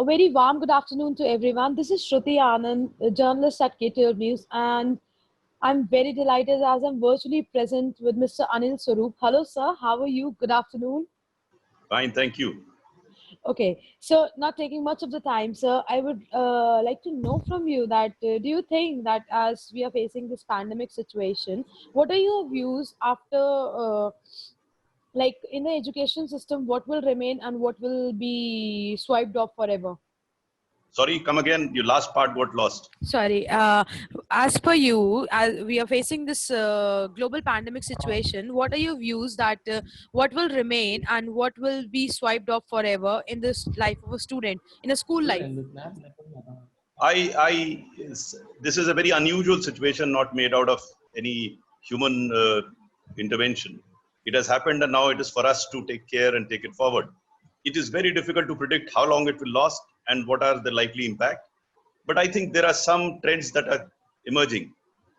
A very warm good afternoon to everyone. This is Shruti Anand, a journalist at KTR News, and I'm very delighted as I'm virtually present with Mr. Anil Swaroop. Hello, sir. How are you? Good afternoon. Fine, thank you. Okay, so not taking much of the time, sir, I would like to know from you that do you think that as we are facing this pandemic situation, what are your views after, like in the education system, what will remain and what will be swiped off forever? Sorry, come again. Your last part got lost. Sorry. As per you, as we are facing this global pandemic situation, what are your views that what will remain and what will be swiped off forever in this life of a student in a school life? This is a very unusual situation, not made out of any human intervention. It has happened, and now it is for us to take care and take it forward. It is very difficult to predict how long it will last and what are the likely impact. But I think there are some trends that are emerging.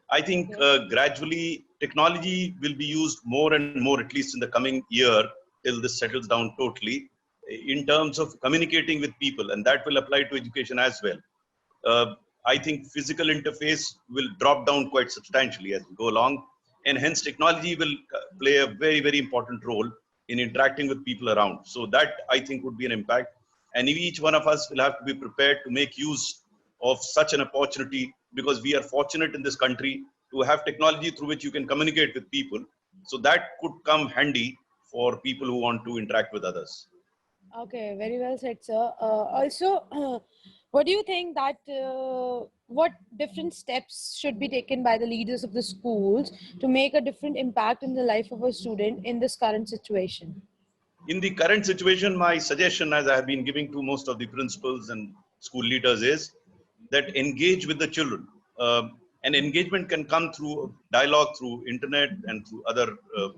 I think gradually technology will be used more and more, at least in the coming year, till this settles down totally, in terms of communicating with people, and that will apply to education as well. I think physical interface will drop down quite substantially as we go along, and hence technology will play a very, very important role in interacting with people around. So that I think would be an impact, and each one of us will have to be prepared to make use of such an opportunity, because we are fortunate in this country to have technology through which you can communicate with people. So that could come handy for people who want to interact with others. Okay, very well said, sir. Also, what do you think that what different steps should be taken by the leaders of the schools to make a different impact in the life of a student in this current situation? In the current situation, my suggestion, as I have been giving to most of the principals and school leaders, is that engage with the children. And engagement can come through dialogue, through internet, and through other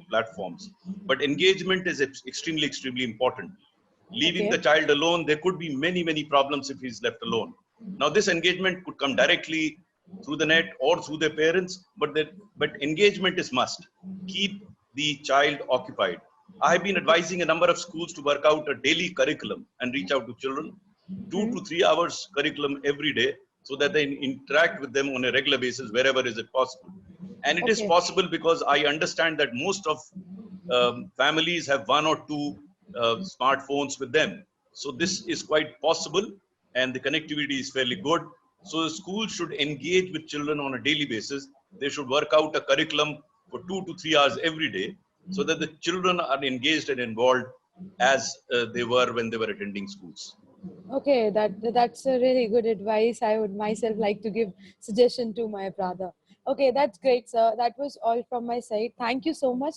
platforms. But engagement is extremely, extremely important. Leaving Okay. the child alone, there could be many, many problems if he's left alone. Now, this engagement could come directly through the net or through their parents, but engagement is must. Keep the child occupied. I have been advising a number of schools to work out a daily curriculum and reach out to children, 2 to 3 hours curriculum every day, so that they interact with them on a regular basis wherever is it possible. And it is Okay. possible because I understand that most of families have one or two smartphones with them. So this is quite possible, and the connectivity is fairly good. So the school should engage with children on a daily basis. They should work out a curriculum for 2 to 3 hours every day, so that the children are engaged and involved as they were when they were attending schools. Okay, that's a really good advice. I would myself like to give suggestion to my brother. Okay, that's great, sir. That was all from my side. Thank you so much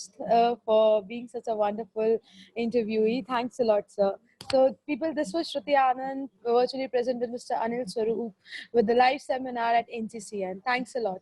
for being such a wonderful interviewee. Thanks a lot, sir. So, people, this was Shruti Anand, virtually present with Mr. Anil Swaroop with the live seminar at NCCN. Thanks a lot.